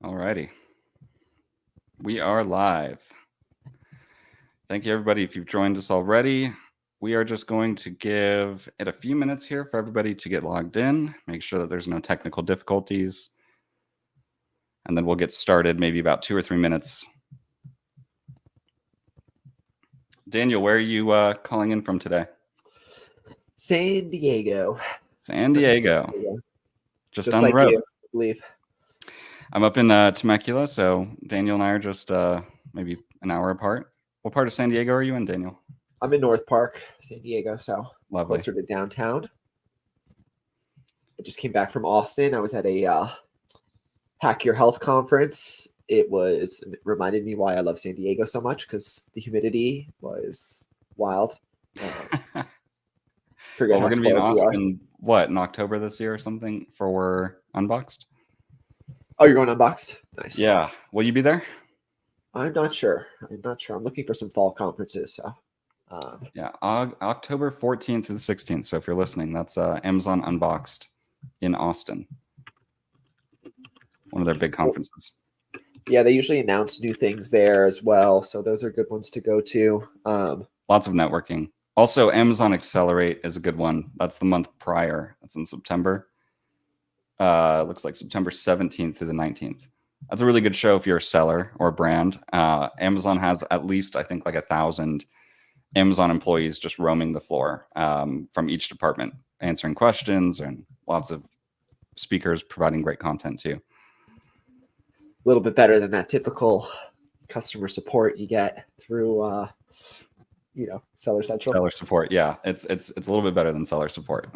Alrighty. We are live. Thank you, everybody. If you've joined us already, we are just going to give it a few minutes here for everybody to get logged in, make sure that there's no technical difficulties, and then we'll get started maybe about 2 or 3 minutes. Daniel, where are you calling in from today? San Diego. San Diego. Just on like the road. You, I believe. I'm up in Temecula, so Daniel and I are just maybe an hour apart. What part of San Diego are you in, Daniel? I'm in North Park, San Diego, so Lovely. Closer to downtown. I just came back from Austin. I was at a Hack Your Health conference. It reminded me why I love San Diego so much, because the humidity was wild. Well, we're going to be in Austin, in October this year or something for Unboxed? Oh, you're going Unboxed? Nice. Yeah. Will you be there? I'm not sure. I'm looking for some fall conferences. So. Yeah, October 14th to the 16th. So if you're listening, that's Amazon Unboxed in Austin. One of their big conferences. Yeah, they usually announce new things there as well. So those are good ones to go to. Lots of networking. Also, Amazon Accelerate is a good one. That's the month prior. That's in September. Looks like September 17th through the 19th. That's a really good show if you're a seller or a brand. Amazon has at least, I think, like 1,000 Amazon employees just roaming the floor from each department, answering questions, and lots of speakers providing great content too. A little bit better than that typical customer support you get through, Seller Central. Seller support, yeah, it's a little bit better than seller support.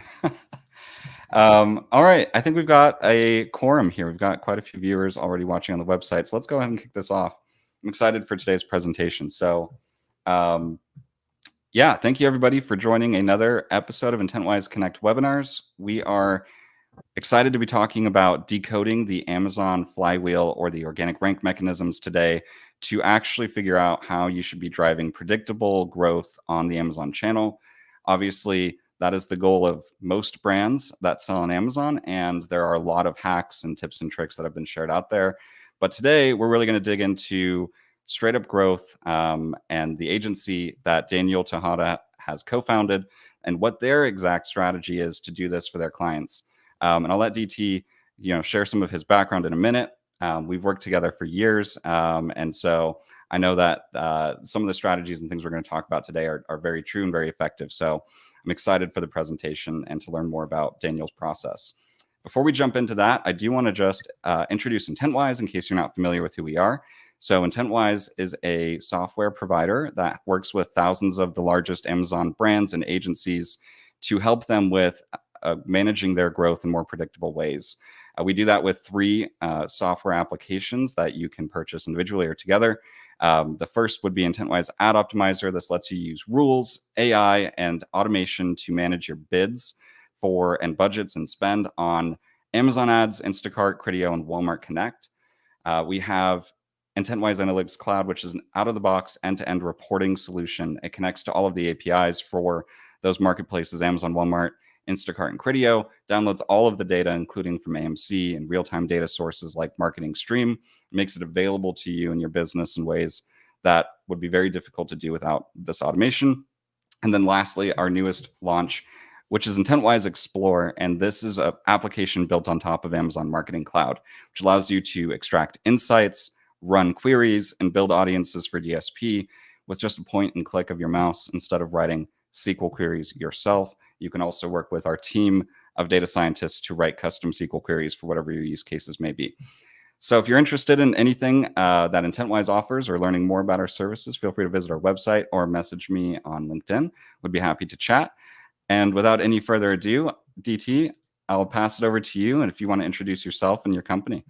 All right, I think we've got a quorum here. We've got quite a few viewers already watching on the website, so let's go ahead and kick this off. I'm excited for today's presentation. So, yeah, thank you everybody for joining another episode of IntentWise Connect webinars. We are excited to be talking about decoding the Amazon flywheel or the organic rank mechanisms today to actually figure out how you should be driving predictable growth on the Amazon channel. Obviously, that is the goal of most brands that sell on Amazon, and there are a lot of hacks and tips and tricks that have been shared out there. But today, we're really going to dig into straight up growth and the agency that Daniel Tejada has co-founded and what their exact strategy is to do this for their clients. And I'll let DT share some of his background in a minute. We've worked together for years, and so I know that some of the strategies and things we're going to talk about today are very true and very effective. So I'm excited for the presentation and to learn more about Daniel's process. Before we jump into that, I do want to just introduce IntentWise in case you're not familiar with who we are. So IntentWise is a software provider that works with thousands of the largest Amazon brands and agencies to help them with managing their growth in more predictable ways. We do that with 3 software applications that you can purchase individually or together. The first would be IntentWise Ad Optimizer. This lets you use rules, AI, and automation to manage your bids and budgets and spend on Amazon ads, Instacart, Criteo, and Walmart Connect. We have IntentWise Analytics Cloud, which is an out-of-the-box end-to-end reporting solution. It connects to all of the APIs for those marketplaces, Amazon, Walmart, Instacart, and Criteo, downloads all of the data, including from AMC and real-time data sources like Marketing Stream, makes it available to you in your business in ways that would be very difficult to do without this automation. And then lastly, our newest launch, which is IntentWise Explore, and this is an application built on top of Amazon Marketing Cloud, which allows you to extract insights, run queries, and build audiences for DSP with just a point and click of your mouse instead of writing SQL queries yourself. You can also work with our team of data scientists to write custom SQL queries for whatever your use cases may be. So if you're interested in anything that IntentWise offers or learning more about our services, feel free to visit our website or message me on LinkedIn. Would be happy to chat. And without any further ado, DT, I'll pass it over to you. And if you want to introduce yourself and your company.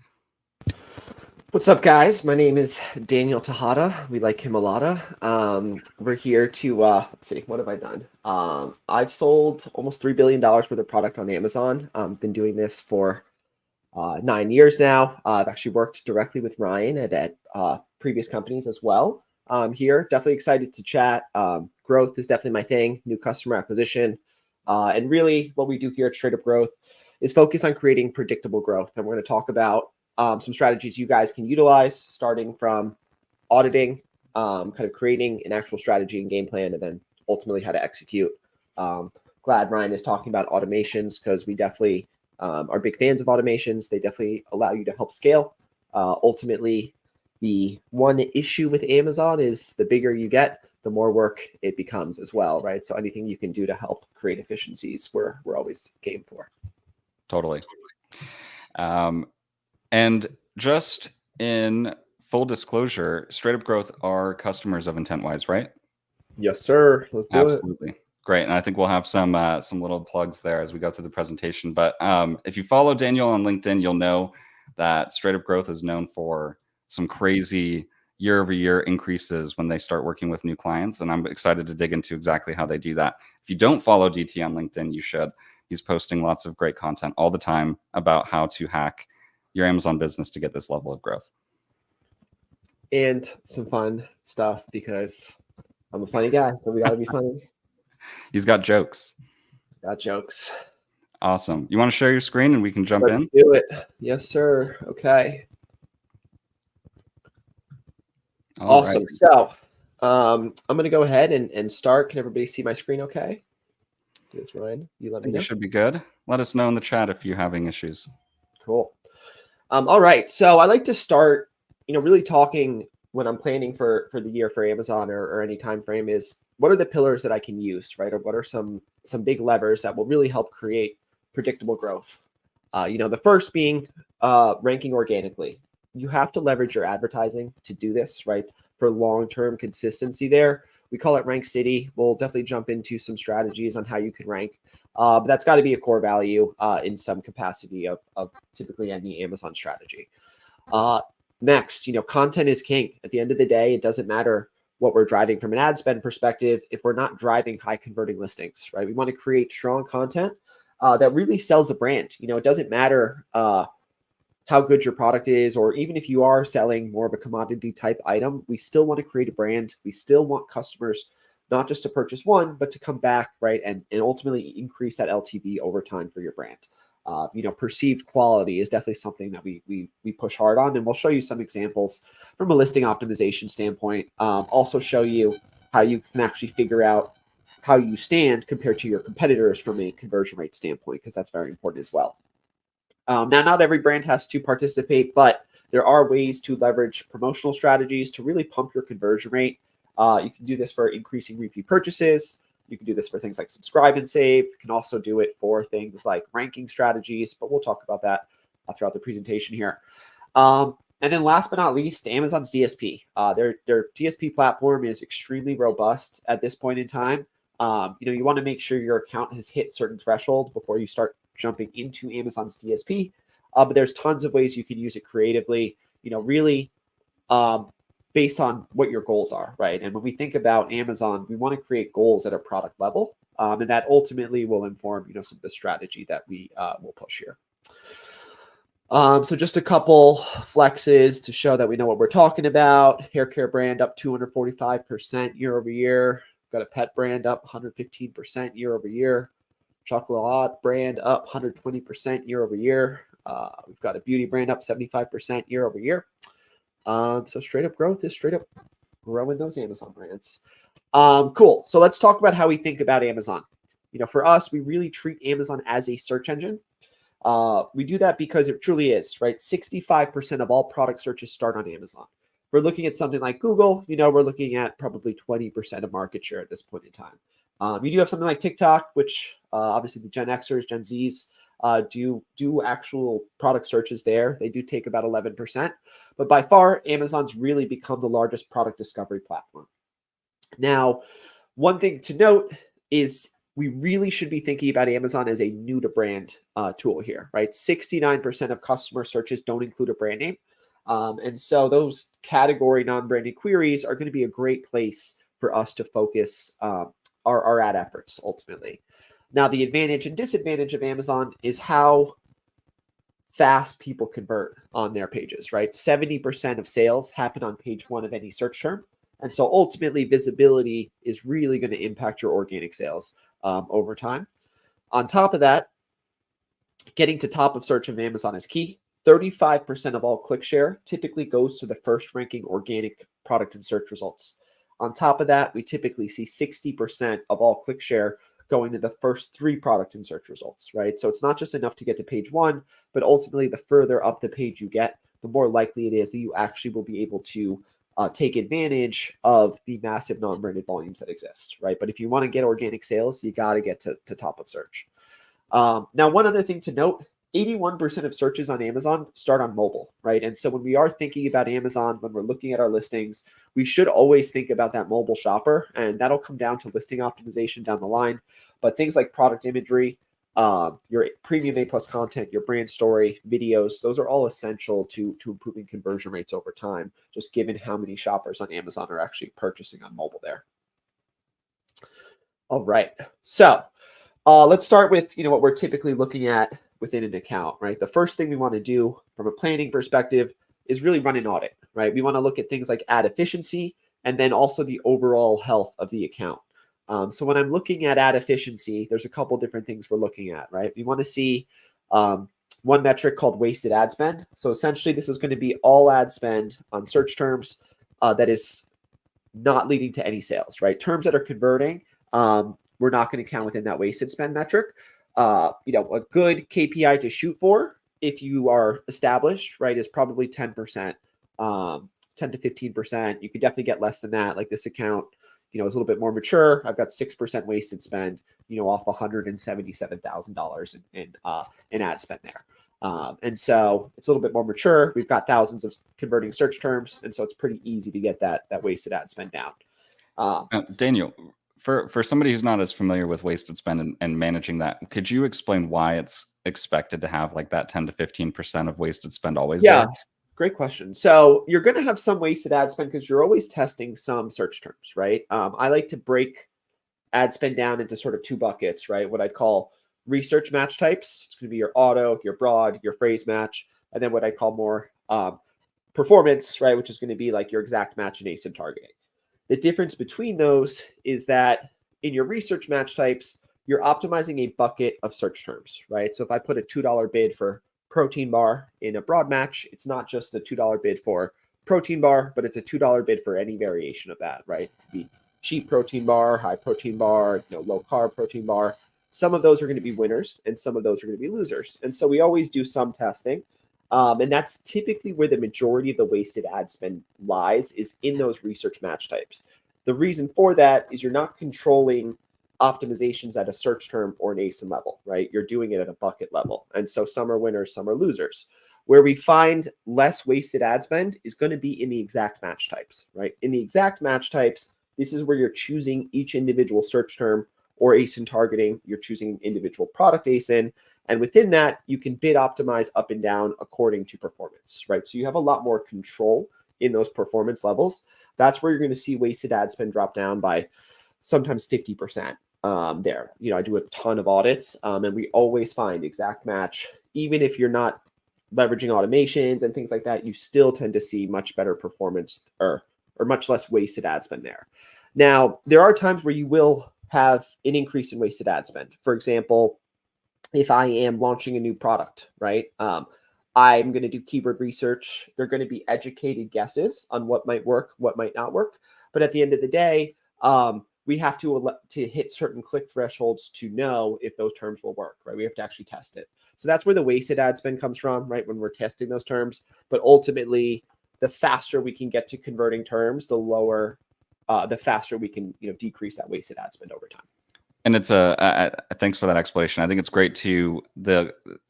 What's up, guys? My name is Daniel Tejada. We like him a lot. We're here to, let's see, what have I done? I've sold almost $3 billion worth of product on Amazon. Been doing this for 9 years now. I've actually worked directly with Ryan at previous companies as well. Here, definitely excited to chat. Growth is definitely my thing, new customer acquisition. And really what we do here at Straight Up Growth is focus on creating predictable growth. And we're going to talk about some strategies you guys can utilize, starting from auditing, kind of creating an actual strategy and game plan, and then ultimately how to execute. Glad Ryan is talking about automations, because we definitely are big fans of automations. They definitely allow you to help scale. Ultimately, the one issue with Amazon is the bigger you get, the more work it becomes as well, right? So anything you can do to help create efficiencies, we're always game for. Totally. And just in full disclosure, Straight Up Growth are customers of IntentWise, right? Yes, sir. Let's do it. Absolutely. Great. And I think we'll have some little plugs there as we go through the presentation. But if you follow Daniel on LinkedIn, you'll know that Straight Up Growth is known for some crazy year-over-year increases when they start working with new clients. And I'm excited to dig into exactly how they do that. If you don't follow DT on LinkedIn, you should. He's posting lots of great content all the time about how to hack your Amazon business to get this level of growth. And some fun stuff, because I'm a funny guy, so we got to be funny. He's got jokes. Got jokes. Awesome. You want to share your screen and we can jump Let's in? do it. Yes, sir. Okay. Awesome. Right. So I'm going to go ahead and start. Can everybody see my screen okay? Yes, Ryan. You let me know. You should be good. Let us know in the chat if you're having issues. Cool. All right. So I like to start, really talking when I'm planning for the year for Amazon or any time frame, is what are the pillars that I can use, right? Or what are some big levers that will really help create predictable growth? The first being ranking organically. You have to leverage your advertising to do this, right? For long-term consistency there. We call it Rank City. We'll definitely jump into some strategies on how you can rank. But that's got to be a core value in some capacity of typically any Amazon strategy. Next, content is king. At the end of the day, it doesn't matter what we're driving from an ad spend perspective if we're not driving high converting listings, right? We want to create strong content that really sells a brand. It doesn't matter how good your product is, or even if you are selling more of a commodity type item, we still want to create a brand. We still want customers not just to purchase one, but to come back, right? And ultimately increase that LTV over time for your brand. Perceived quality is definitely something that we push hard on, and we'll show you some examples from a listing optimization standpoint. Also show you how you can actually figure out how you stand compared to your competitors from a conversion rate standpoint, because that's very important as well. Now, not every brand has to participate, but there are ways to leverage promotional strategies to really pump your conversion rate. You can do this for increasing repeat purchases. You can do this for things like subscribe and save. You can also do it for things like ranking strategies, but we'll talk about that throughout the presentation here. And then last but not least, Amazon's DSP. Their DSP platform is extremely robust at this point in time. You want to make sure your account has hit certain threshold before you start jumping into Amazon's DSP. But there's tons of ways you can use it creatively, really based on what your goals are, right? And when we think about Amazon, we want to create goals at a product level. And that ultimately will inform, some of the strategy that we will push here. So just a couple flexes to show that we know what we're talking about. Hair care brand up 245% year over year. Got a pet brand up 115% year over year. Chocolat brand up 120% year over year. We've got a beauty brand up 75% year over year. So Straight Up Growth is straight up growing those Amazon brands. Cool. So let's talk about how we think about Amazon. For us, we really treat Amazon as a search engine. We do that because it truly is, right? 65% of all product searches start on Amazon. We're looking at something like Google, we're looking at probably 20% of market share at this point in time. You do have something like TikTok, which obviously the Gen Xers, Gen Zs do actual product searches there. They do take about 11%. But by far, Amazon's really become the largest product discovery platform. Now, one thing to note is we really should be thinking about Amazon as a new to brand tool here, right? 69% of customer searches don't include a brand name. And so those category non-branded queries are going to be a great place for us to focus our ad efforts ultimately. Now, the advantage and disadvantage of Amazon is how fast people convert on their pages, right? 70% of sales happen on page one of any search term. And so ultimately visibility is really going to impact your organic sales over time. On top of that, getting to top of search of Amazon is key. 35% of all click share typically goes to the first ranking organic product and search results. On top of that, we typically see 60% of all click share going to the first 3 product and search results, right? So it's not just enough to get to page 1, but ultimately the further up the page you get, the more likely it is that you actually will be able to take advantage of the massive non-branded volumes that exist, right? But if you want to get organic sales, you got to get to top of search. Now, one other thing to note, 81% of searches on Amazon start on mobile, right? And so when we are thinking about Amazon, when we're looking at our listings, we should always think about that mobile shopper, and that'll come down to listing optimization down the line. But things like product imagery, your premium A+ content, your brand story, videos, those are all essential to improving conversion rates over time, just given how many shoppers on Amazon are actually purchasing on mobile there. All right, so let's start with what we're typically looking at within an account, right? The first thing we want to do from a planning perspective is really run an audit, right? We want to look at things like ad efficiency and then also the overall health of the account. So when I'm looking at ad efficiency, there's a couple different things we're looking at, right? We want to see one metric called wasted ad spend. So essentially, this is going to be all ad spend on search terms that is not leading to any sales, right? Terms that are converting, we're not going to count within that wasted spend metric. A good KPI to shoot for if you are established, right, is probably 10%, 10 to 15%. You could definitely get less than that. Like this account, is a little bit more mature. I've got 6% wasted spend, off $177,000 in ad spend there. And so it's a little bit more mature. We've got thousands of converting search terms. And so it's pretty easy to get that wasted ad spend down. Daniel, for somebody who's not as familiar with wasted spend and managing that, could you explain why it's expected to have like that 10 to 15% of wasted spend always there? Great question. So you're going to have some wasted ad spend because you're always testing some search terms, right? I like to break ad spend down into sort of 2 buckets, right? What I'd call research match types. It's going to be your auto, your broad, your phrase match, and then what I call more performance, right? Which is going to be like your exact match and ASIN targeting. The difference between those is that in your research match types, you're optimizing a bucket of search terms, right? So if I put a $2 bid for protein bar in a broad match, it's not just a $2 bid for protein bar, but it's a $2 bid for any variation of that, right? It could be cheap protein bar, high protein bar, low carb protein bar. Some of those are going to be winners and some of those are going to be losers. And so we always do some testing. And that's typically where the majority of the wasted ad spend lies, is in those research match types. The reason for that is you're not controlling optimizations at a search term or an ASIN level, right? You're doing it at a bucket level. And so some are winners, some are losers. Where we find less wasted ad spend is going to be in the exact match types, right? In the exact match types, this is where you're choosing each individual search term or ASIN targeting. You're choosing individual product ASIN. And within that, you can bid optimize up and down according to performance, right? So you have a lot more control in those performance levels. That's where you're going to see wasted ad spend drop down by sometimes 50% there. I do a ton of audits and we always find exact match. Even if you're not leveraging automations and things like that, you still tend to see much better performance or much less wasted ad spend there. Now, there are times where you will have an increase in wasted ad spend. For example, if I am launching a new product, right? I'm going to do keyword research. They're going to be educated guesses on what might work, what might not work. But at the end of the day, we have to hit certain click thresholds to know if those terms will work, right? We have to actually test it. So that's where the wasted ad spend comes from, right? When we're testing those terms. But ultimately, the faster we can get to converting terms, the faster we can decrease that wasted ad spend over time. And it's thanks for that explanation. I think it's great to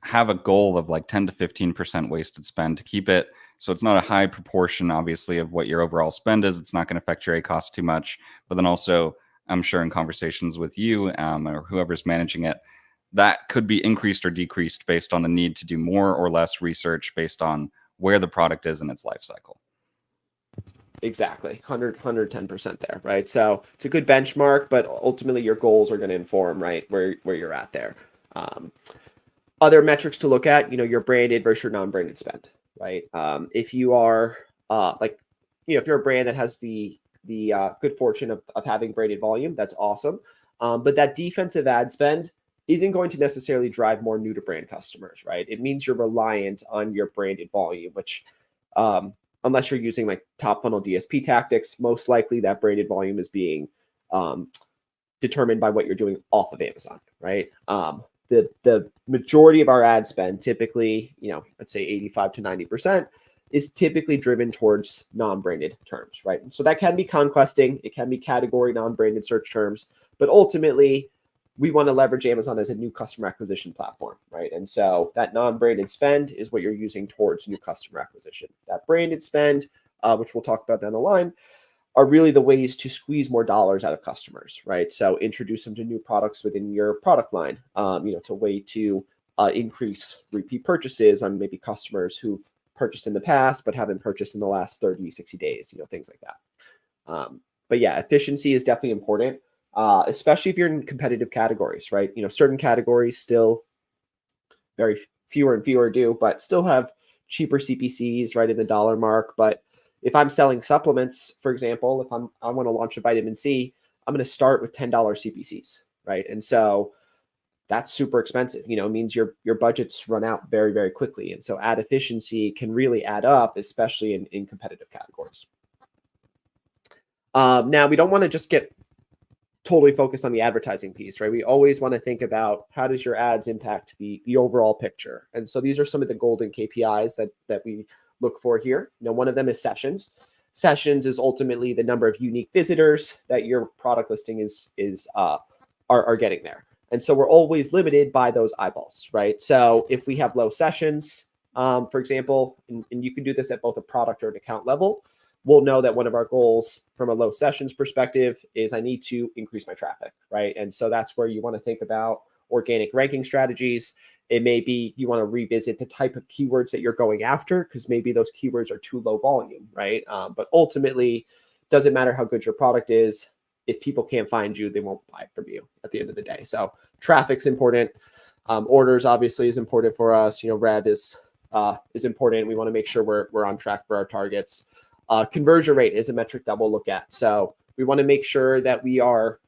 have a goal of like 10 to 15% wasted spend to keep it so it's not a high proportion, obviously, of what your overall spend is. It's not going to affect your ACoS too much. But then also, I'm sure in conversations with you or whoever's managing it, that could be increased or decreased based on the need to do more or less research based on where the product is in its life cycle. Exactly. 110% there, right? So it's a good benchmark, but ultimately your goals are going to inform, right, where you're at there. Other metrics to look at, your branded versus your non-branded spend, right? If you are if you're a brand that has the good fortune of having branded volume, that's awesome. But that defensive ad spend isn't going to necessarily drive more new to brand customers, right? It means you're reliant on your branded volume, which unless you're using like top funnel DSP tactics, most likely that branded volume is being determined by what you're doing off of Amazon, right? The majority of our ad spend, typically, let's say 85 to 90%, is typically driven towards non-branded terms, right? So that can be conquesting, it can be category non-branded search terms, but ultimately we want to leverage Amazon as a new customer acquisition platform, right? And so that non-branded spend is what you're using towards new customer acquisition. That branded spend, which we'll talk about down the line, are really the ways to squeeze more dollars out of customers, right? So introduce them to new products within your product line. It's a way to increase repeat purchases on maybe customers who've purchased in the past but haven't purchased in the last 30, 60 days, things like that. But yeah, efficiency is definitely important, especially if you're in competitive categories, right? Certain categories still very fewer and fewer do, but still have cheaper CPCs right in the dollar mark. But if I'm selling supplements, for example, if I want to launch a vitamin C, I'm going to start with $10 CPCs, right? And so that's super expensive. It means your budgets run out very, very quickly. And so ad efficiency can really add up, especially in competitive categories. Now, we don't want to just get totally focused on the advertising piece, right? We always want to think about how does your ads impact the overall picture. And so these are some of the golden KPIs that we look for here. One of them is sessions. Sessions is ultimately the number of unique visitors that your product listing are getting there. And so we're always limited by those eyeballs, right? So if we have low sessions, for example, and you can do this at both a product or an account level, we'll know that one of our goals from a low sessions perspective is I need to increase my traffic, right? And so that's where you want to think about organic ranking strategies. It may be you want to revisit the type of keywords that you're going after because maybe those keywords are too low volume, right? But ultimately, doesn't matter how good your product is. If people can't find you, they won't buy from you at the end of the day. So traffic's important. Orders obviously is important for us. Rev is important. We want to make sure we're on track for our targets. Conversion rate is a metric that we'll look at. So we want to make sure that we are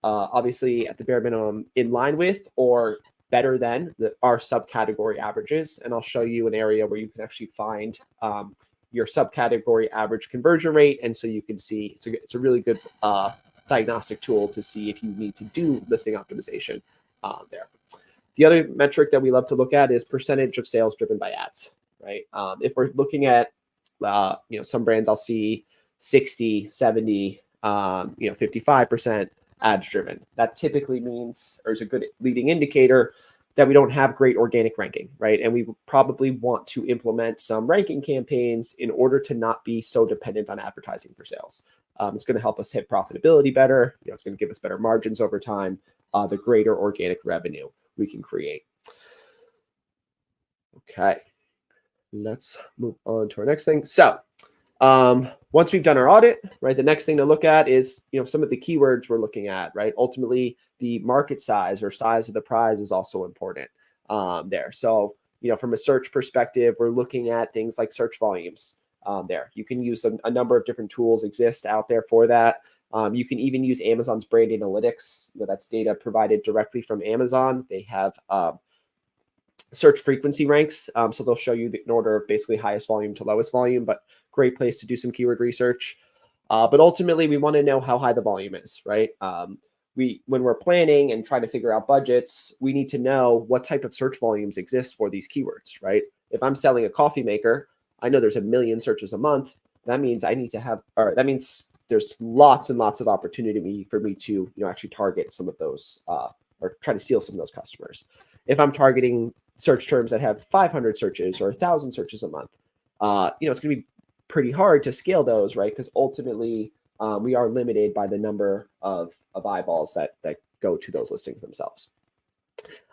obviously at the bare minimum in line with or better than our subcategory averages. And I'll show you an area where you can actually find your subcategory average conversion rate. And so you can see it's a really good diagnostic tool to see if you need to do listing optimization there. The other metric that we love to look at is percentage of sales driven by ads, right? If we're looking at, some brands I'll see 60, 70, 55% ads driven. That typically means, or is a good leading indicator that we don't have great organic ranking, right? And we probably want to implement some ranking campaigns in order to not be so dependent on advertising for sales. It's going to help us hit profitability better. It's going to give us better margins over time, the greater organic revenue we can create. Okay, let's move on to our next thing. So once we've done our audit, right, the next thing to look at is, some of the keywords we're looking at, right? Ultimately, the market size or size of the prize is also important there. So, from a search perspective, we're looking at things like search volumes there. You can use a number of different tools exist out there for that. You can even use Amazon's brand analytics. That's data provided directly from Amazon. They have search frequency ranks. So they'll show you in order of basically highest volume to lowest volume, but great place to do some keyword research. But ultimately, we want to know how high the volume is, right? When we're planning and trying to figure out budgets, we need to know what type of search volumes exist for these keywords, right? If I'm selling a coffee maker, I know there's 1 million searches a month. That means that means there's lots and lots of opportunity for me to, actually target some of those or try to steal some of those customers. If I'm targeting search terms that have 500 searches or 1,000 searches a month, it's going to be pretty hard to scale those, right? Because ultimately, we are limited by the number of eyeballs that go to those listings themselves.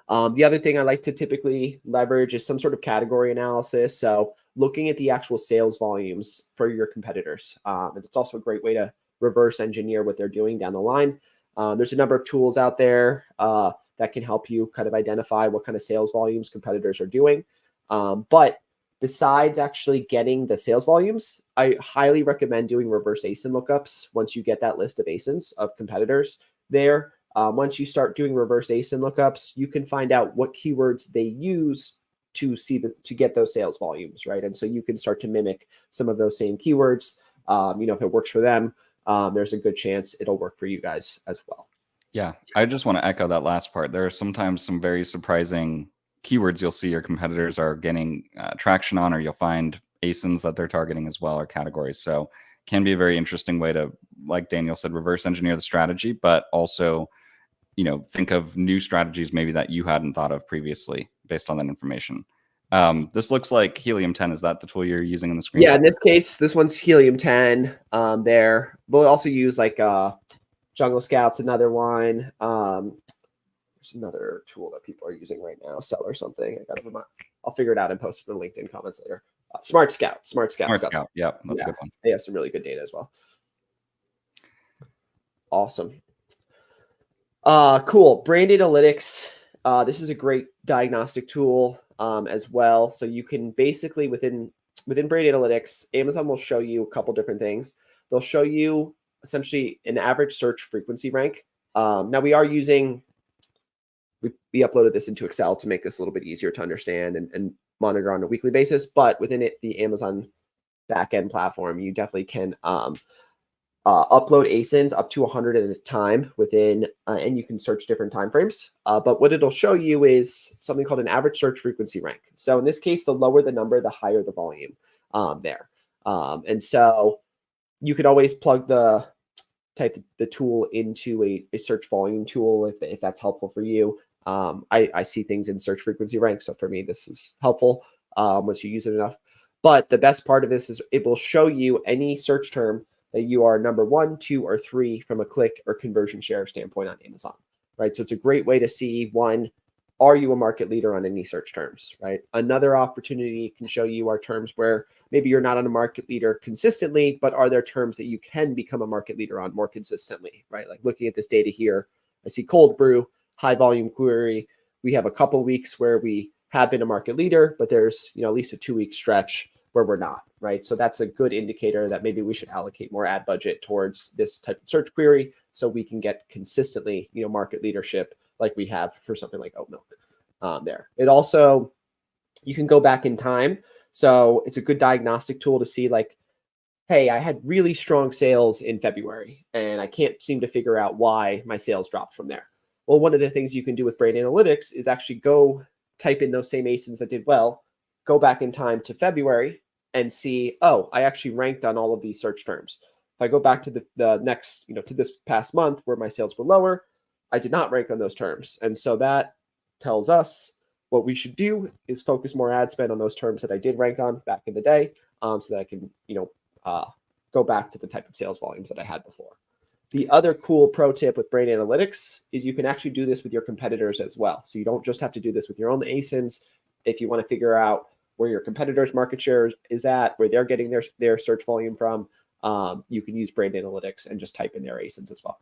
The other thing I like to typically leverage is some sort of category analysis. So looking at the actual sales volumes for your competitors. And it's also a great way to reverse engineer what they're doing down the line. There's a number of tools out there that can help you kind of identify what kind of sales volumes competitors are doing. But besides actually getting the sales volumes, I highly recommend doing reverse ASIN lookups once you get that list of ASINs of competitors there. Once you start doing reverse ASIN lookups, you can find out what keywords they use to get those sales volumes, right? And so you can start to mimic some of those same keywords. If it works for them, there's a good chance it'll work for you guys as well. Yeah, I just want to echo that last part. There are sometimes some very surprising keywords you'll see your competitors are getting traction on, or you'll find ASINs that they're targeting as well, or categories. So can be a very interesting way to, like Daniel said, reverse engineer the strategy, but also, think of new strategies maybe that you hadn't thought of previously based on that information. This looks like Helium 10. Is that the tool you're using in the screen? Yeah, in this case, this one's Helium 10 there. We'll also use like Jungle Scout's another one. There's another tool that people are using right now, Cell or something. I'll figure it out and post it in the LinkedIn comments later. Smart Scout. Smart Scout. Yeah, that's a good one. They have some really good data as well. Awesome. Cool. Brand analytics. This is a great diagnostic tool as well. So you can basically within brand analytics, Amazon will show you a couple different things. They'll show you essentially an average search frequency rank. Now we uploaded this into Excel to make this a little bit easier to understand and monitor on a weekly basis. But within it, the Amazon backend platform, you definitely can upload ASINs up to 100 at a time within, and you can search different timeframes. But what it'll show you is something called an average search frequency rank. So in this case, the lower the number, the higher the volume there. And so you could always plug the tool into a search volume tool if that's helpful for you. I see things in search frequency rank. So for me, this is helpful once you use it enough. But the best part of this is it will show you any search term that you are number 1, 2, or 3 from a click or conversion share standpoint on Amazon, right? So it's a great way to see, one, are you a market leader on any search terms, right? Another opportunity can show you are terms where maybe you're not on a market leader consistently, but are there terms that you can become a market leader on more consistently, right? Like looking at this data here, I see cold brew, high volume query. We have a couple weeks where we have been a market leader, but there's at least a 2-week stretch where we're not, right? So that's a good indicator that maybe we should allocate more ad budget towards this type of search query so we can get consistently, market leadership like we have for something like oat milk there. It also, you can go back in time. So it's a good diagnostic tool to see like, hey, I had really strong sales in February and I can't seem to figure out why my sales dropped from there. Well, one of the things you can do with brand analytics is actually go type in those same ASINs that did well, go back in time to February and see, oh, I actually ranked on all of these search terms. If I go back to the next, to this past month where my sales were lower, I did not rank on those terms. And so that tells us what we should do is focus more ad spend on those terms that I did rank on back in the day so that I can, go back to the type of sales volumes that I had before. The other cool pro tip with brand analytics is you can actually do this with your competitors as well. So you don't just have to do this with your own ASINs. If you want to figure out where your competitors' market share is at, where they're getting their search volume from, you can use brand analytics and just type in their ASINs as well.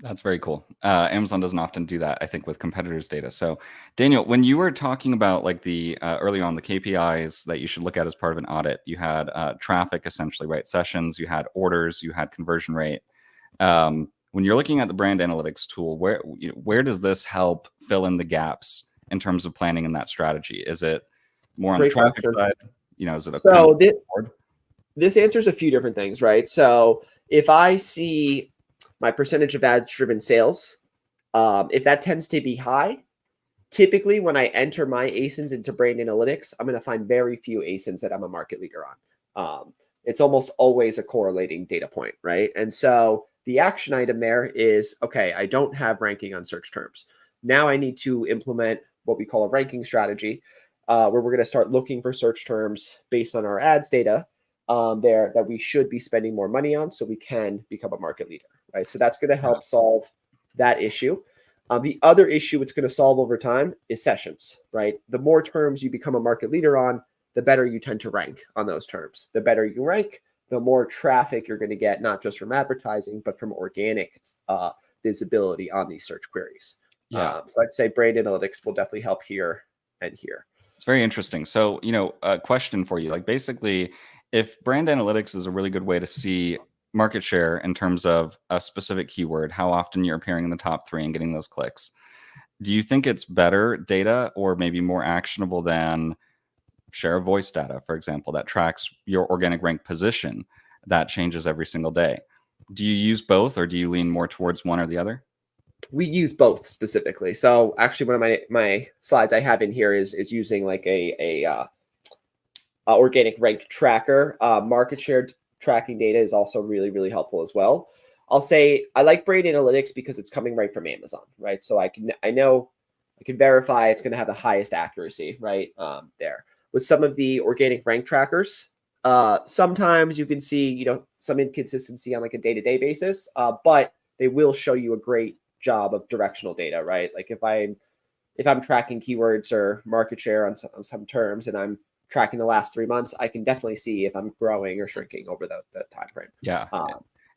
That's very cool. Amazon doesn't often do that, I think, with competitors' data. So, Daniel, when you were talking about like the early on the KPIs that you should look at as part of an audit, you had traffic essentially, right? Sessions, you had orders, you had conversion rate. When you're looking at the brand analytics tool, where does this help fill in the gaps in terms of planning in that strategy? Is it more on the traffic side? Is it this answers a few different things, right? So if I see my percentage of ads-driven sales, if that tends to be high, typically when I enter my ASINs into brand analytics, I'm going to find very few ASINs that I'm a market leader on. It's almost always a correlating data point, right? And so the action item there is, okay, I don't have ranking on search terms. Now I need to implement what we call a ranking strategy, where we're going to start looking for search terms based on our ads data there that we should be spending more money on so we can become a market leader, right? So that's going to help solve that issue. The other issue it's going to solve over time is sessions, right? The more terms you become a market leader on, the better you tend to rank on those terms. The better you rank, the more traffic you're going to get, not just from advertising, but from organic visibility on these search queries. Yeah. So I'd say brand analytics will definitely help here and here. It's very interesting. So, a question for you, like basically, if brand analytics is a really good way to see market share in terms of a specific keyword, how often you're appearing in the top 3 and getting those clicks. Do you think it's better data or maybe more actionable than share of voice data, for example, that tracks your organic rank position that changes every single day? Do you use both, or do you lean more towards one or the other? We use both specifically. So actually, one of my slides I have in here is using like a organic rank tracker. Market share tracking data is also really helpful as well. I'll say I like brand analytics because it's coming right from Amazon, right? So I know I can verify it's going to have the highest accuracy, right? There with some of the organic rank trackers, sometimes you can see some inconsistency on like a day-to-day basis, but they will show you a great job of directional data, right? Like if I'm tracking keywords or market share on some terms and I'm tracking the last 3 months, I can definitely see if I'm growing or shrinking over the time frame. Yeah.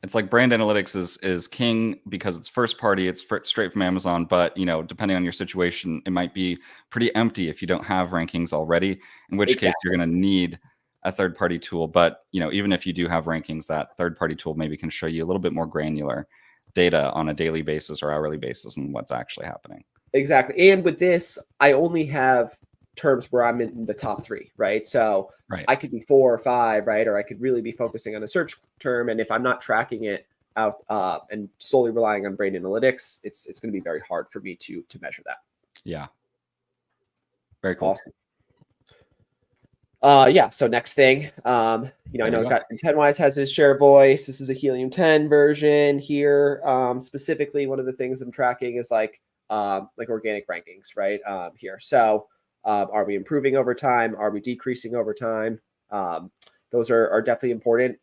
It's like brand analytics is king because it's first party, it's straight from Amazon, but depending on your situation, it might be pretty empty if you don't have rankings already, in which case you're going to need a third party tool. But even if you do have rankings, that third party tool maybe can show you a little bit more granular data on a daily basis or hourly basis and what's actually happening. Exactly. And with this, I only have terms where I'm in the top 3, right? So I could be 4 or 5, right? Or I could really be focusing on a search term. And if I'm not tracking it out and solely relying on brand analytics, it's going to be very hard for me to measure that. Yeah. Very cool. Awesome. Yeah. So next thing, I know got IntentWise has his share voice. This is a Helium 10 version here. Specifically, one of the things I'm tracking is like organic rankings, right? Here. So are we improving over time? Are we decreasing over time? Those are definitely important,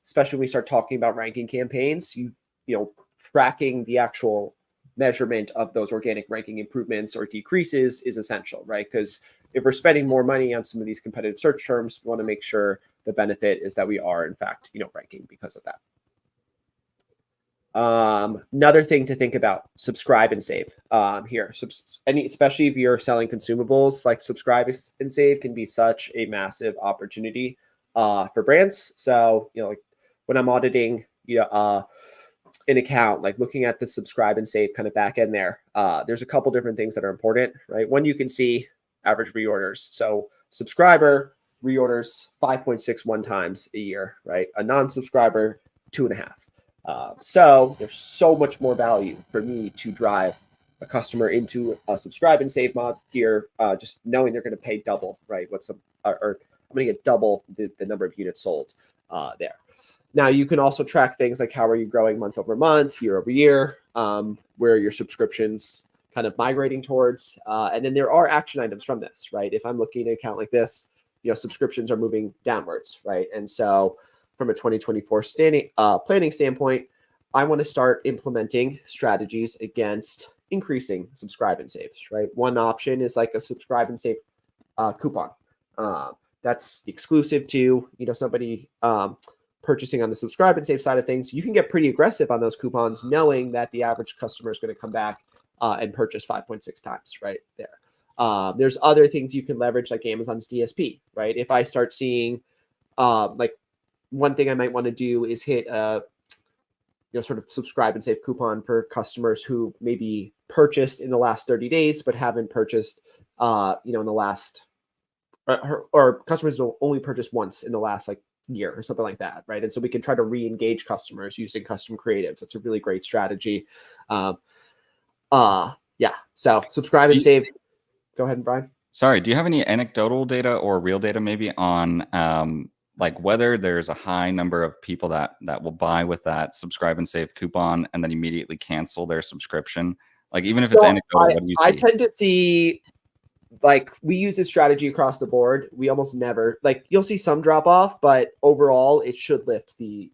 especially when we start talking about ranking campaigns. Tracking the actual measurement of those organic ranking improvements or decreases is essential, right? Because if we're spending more money on some of these competitive search terms, we want to make sure the benefit is that we are, in fact, ranking because of that. Another thing to think about, subscribe and save here. Especially if you're selling consumables, like subscribe and save can be such a massive opportunity for brands. So, like when I'm auditing, an account, like looking at the subscribe and save kind of back end there, there's a couple different things that are important, right? One, you can see average reorders. So subscriber reorders 5.61 times a year, right? A non-subscriber, 2.5. So there's so much more value for me to drive a customer into a subscribe and save mod here, just knowing they're going to pay double, right? Or I'm going to get double the number of units sold there. Now you can also track things like how are you growing month over month, year over year, where your subscriptions kind of migrating towards, and then there are action items from this, right? If I'm looking at an account like this, subscriptions are moving downwards, right? And so from a 2024 planning standpoint, I want to start implementing strategies against increasing subscribe and saves, right? One option is like a subscribe and save coupon. That's exclusive to, somebody purchasing on the subscribe and save side of things. You can get pretty aggressive on those coupons, knowing that the average customer is going to come back and purchase 5.6 times right there. There's other things you can leverage, like Amazon's DSP, right? If I start seeing, like one thing I might want to do is hit a, sort of subscribe and save coupon for customers who maybe purchased in the last 30 days, but haven't purchased, in the last, or customers will only purchase once in the last year or something like that, right? And so we can try to re-engage customers using custom creatives. That's a really great strategy. Yeah. So subscribe and save. Go ahead, Brian. Sorry, do you have any anecdotal data or real data maybe on whether there's a high number of people that will buy with that subscribe and save coupon and then immediately cancel their subscription? Like even if it's anecdotal, what do you see? I tend to see, we use this strategy across the board. We almost never, you'll see some drop off, but overall it should lift the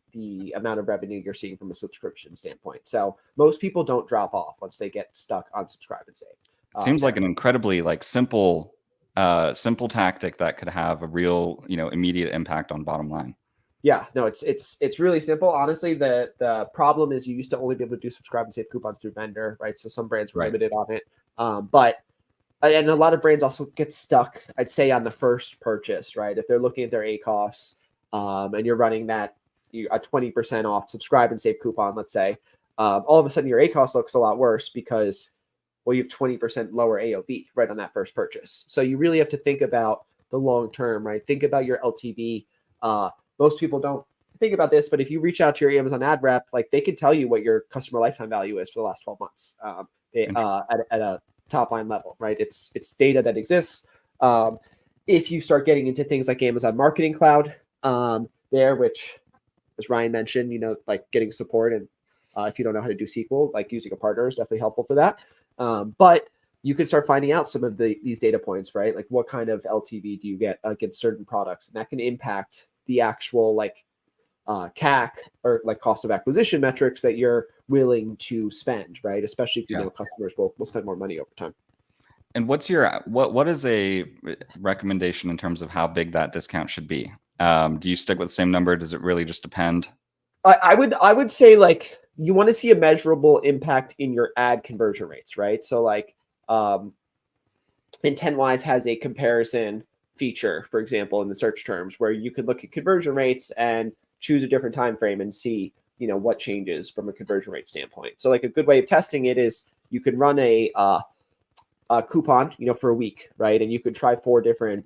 amount of revenue you're seeing from a subscription standpoint. So most people don't drop off once they get stuck on subscribe and save. It seems like an incredibly simple tactic that could have a real, immediate impact on bottom line. Yeah, no, it's really simple. Honestly, the problem is you used to only be able to do subscribe and save coupons through vendor, right? So some brands were limited on it. And a lot of brands also get stuck, I'd say, on the first purchase, right? If they're looking at their ACOS and you're running that a 20% off subscribe and save coupon, let's say, all of a sudden your ACoS looks a lot worse because, well, you have 20% lower AOV right on that first purchase. So you really have to think about the long term, right? Think about your LTV. Most people don't think about this, but if you reach out to your Amazon ad rep, like they can tell you what your customer lifetime value is for the last 12 months at a top line level, right? It's data that exists. If you start getting into things like Amazon Marketing Cloud there, which, as Ryan mentioned, like getting support, and if you don't know how to do SQL, like using a partner is definitely helpful for that. But you can start finding out some of these data points, right? Like what kind of LTV do you get against certain products, and that can impact the actual like CAC, or like cost of acquisition metrics that you're willing to spend, right? Especially if you know customers will spend more money over time. And what is a recommendation in terms of how big that discount should be? Do you stick with the same number? Does it really just depend? I would say like you want to see a measurable impact in your ad conversion rates, right? So like IntentWise has a comparison feature, for example, in the search terms, where you could look at conversion rates and choose a different time frame and see what changes from a conversion rate standpoint. So like a good way of testing it is you could run a coupon for a week, right? And you could try 4 different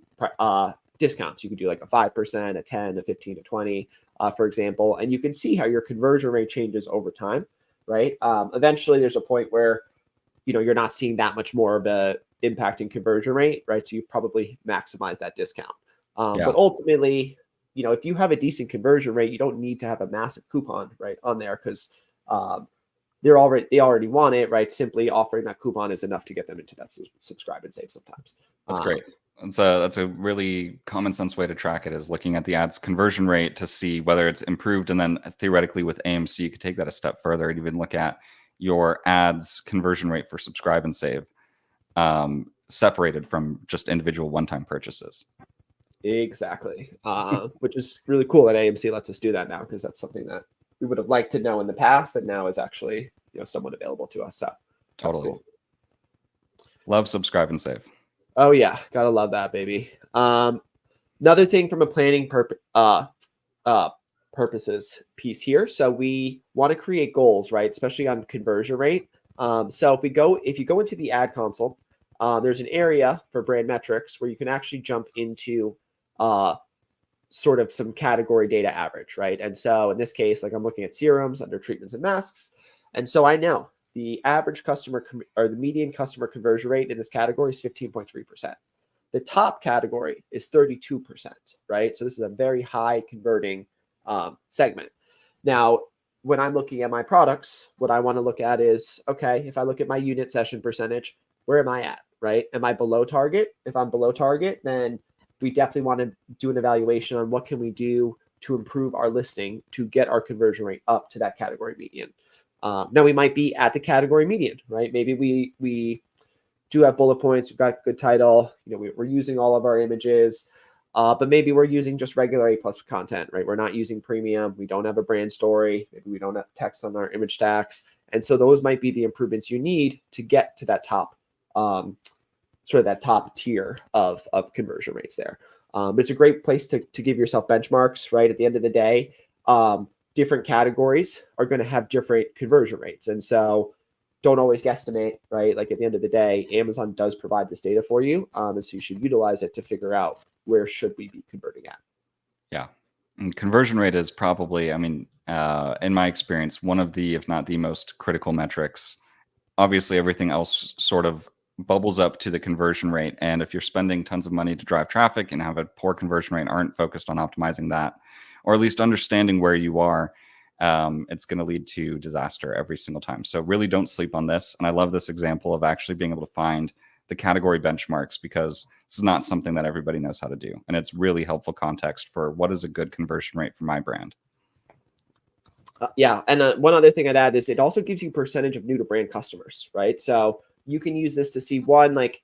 discounts. You could do like a 5%, a 10, a 15, a 20, for example, and you can see how your conversion rate changes over time, right? Eventually there's a point where you're not seeing that much more of a impact in conversion rate, right? So you've probably maximized that discount. But ultimately, if you have a decent conversion rate, you don't need to have a massive coupon right on there, because they already want it, right? Simply offering that coupon is enough to get them into that subscribe and save sometimes. That's great. That's a really common sense way to track it, is looking at the ads conversion rate to see whether it's improved. And then theoretically with AMC, you could take that a step further and even look at your ads conversion rate for subscribe and save, separated from just individual one-time purchases. Exactly. Which is really cool that AMC lets us do that now, because that's something that we would have liked to know in the past, and now is actually somewhat available to us. So totally cool. Love subscribe and save. Oh yeah, gotta love that, baby. Another thing from a planning purposes piece here. So we want to create goals, right? Especially on conversion rate. So if you go into the ad console, there's an area for brand metrics where you can actually jump into sort of some category data average, right? And so in this case, like I'm looking at serums under treatments and masks. And so I know the average customer or the median customer conversion rate in this category is 15.3%. The top category is 32%, right? So this is a very high converting segment. Now, when I'm looking at my products, what I want to look at is, okay, if I look at my unit session percentage, where am I at, right? Am I below target? If I'm below target, then we definitely want to do an evaluation on what can we do to improve our listing to get our conversion rate up to that category median. Now we might be at the category median, right? Maybe we do have bullet points. We've got good title. We're using all of our images, but maybe we're using just regular A+ content, right? We're not using premium. We don't have a brand story. Maybe we don't have text on our image stacks. And so those might be the improvements you need to get to that top, sort of that top tier of conversion rates there. It's a great place to give yourself benchmarks, right? At the end of the day, different categories are going to have different conversion rates. And so don't always guesstimate, right? Like at the end of the day, Amazon does provide this data for you. And so you should utilize it to figure out where should we be converting at. Yeah. And conversion rate is probably, in my experience, one of the, if not the most critical metrics. Obviously, everything else sort of bubbles up to the conversion rate. And if you're spending tons of money to drive traffic and have a poor conversion rate, aren't focused on optimizing that, or at least understanding where you are, it's going to lead to disaster every single time. So really don't sleep on this. And I love this example of actually being able to find the category benchmarks, because this is not something that everybody knows how to do. And it's really helpful context for what is a good conversion rate for my brand. Yeah. And one other thing I'd add is it also gives you percentage of new to brand customers, right? So you can use this to see, one, like,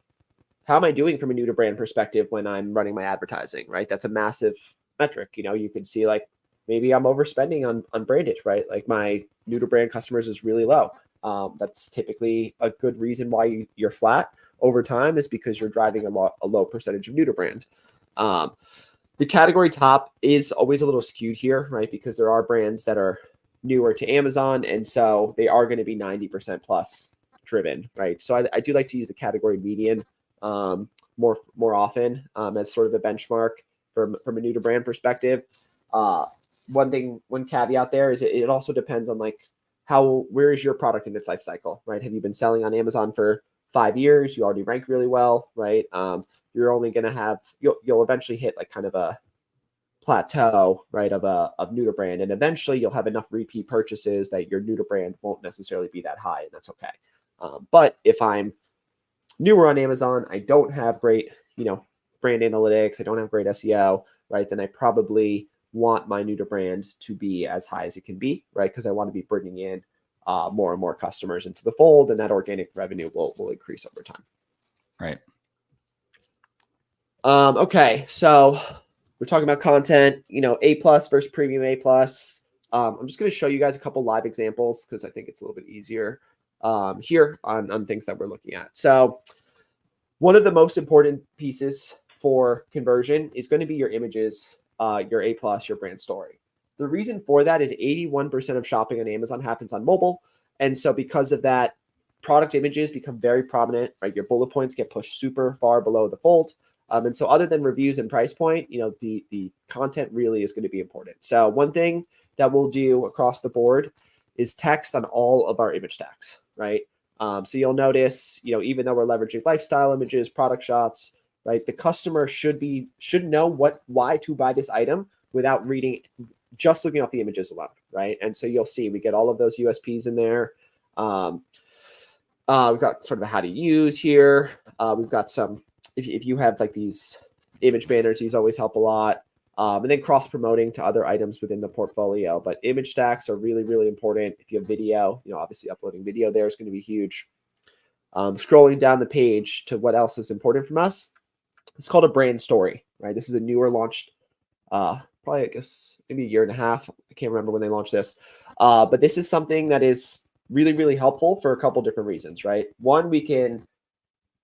how am I doing from a new to brand perspective when I'm running my advertising, right? That's a massive metric. You can see like, maybe I'm overspending on brandage, right? Like my new to brand customers is really low. That's typically a good reason why you're flat over time, is because you're driving a low percentage of new to brand. The category top is always a little skewed here, right? Because there are brands that are newer to Amazon, and so they are going to be 90% plus driven, right? So I do like to use the category median more often as sort of a benchmark from a new to brand perspective. One caveat there is it also depends on like where is your product in its life cycle, right? Have you been selling on Amazon for 5 years? You already rank really well, right? You're only going to have you'll eventually hit like kind of a plateau, right, of new to brand, and eventually you'll have enough repeat purchases that your new to brand won't necessarily be that high, and that's okay. But if I'm newer on Amazon, I don't have great, brand analytics, I don't have great SEO, right? Then I probably want my new to brand to be as high as it can be, right? Because I want to be bringing in more and more customers into the fold, and that organic revenue will increase over time. Right. Okay, so we're talking about content, A plus versus premium A plus. I'm just going to show you guys a couple live examples because I think it's a little bit easier here on things that we're looking at. So one of the most important pieces for conversion is going to be your images, your A plus, your brand story. The reason for that is 81% of shopping on Amazon happens on mobile. And so because of that, product images become very prominent, right? Your bullet points get pushed super far below the fold. And so other than reviews and price point, the content really is going to be important. So one thing that we'll do across the board is text on all of our image tags, right? So you'll notice, even though we're leveraging lifestyle images, product shots, right? The customer should know why to buy this item without just looking off the images alone, right? And so you'll see we get all of those USPs in there. We've got sort of a how to use here. We've got some, if you have like these image banners, these always help a lot. And then cross promoting to other items within the portfolio. But image stacks are really, really important. If you have video, obviously uploading video there is going to be huge. Scrolling down the page to what else is important from us. It's called a brand story, right? This is a newer launched, probably, I guess, maybe a year and a half. I can't remember when they launched this. But this is something that is really, really helpful for a couple different reasons, right? One, we can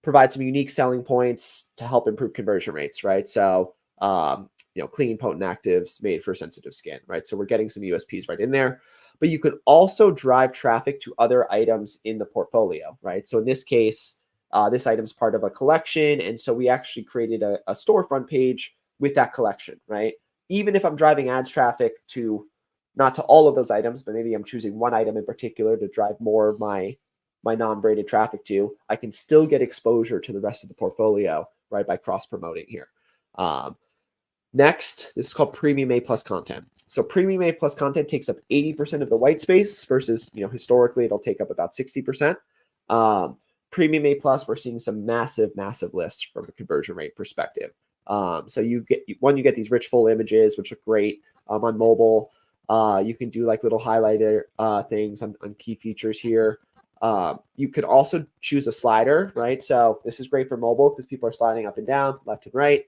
provide some unique selling points to help improve conversion rates, right? So, clean, potent actives made for sensitive skin, right? So we're getting some USPs right in there. But you could also drive traffic to other items in the portfolio, right? So in this case, this item's part of a collection. And so we actually created a storefront page with that collection, right? Even if I'm driving ads traffic not to all of those items, but maybe I'm choosing one item in particular to drive more of my non-branded traffic to, I can still get exposure to the rest of the portfolio, right, by cross-promoting here. Next, this is called premium A plus content. So premium A plus content takes up 80% of the white space versus, historically it'll take up about 60%. Premium A plus, we're seeing some massive lifts from a conversion rate perspective. So you get these rich full images, which look great on mobile. You can do like little highlighter things on key features here. You could also choose a slider, right? So this is great for mobile because people are sliding up and down, left and right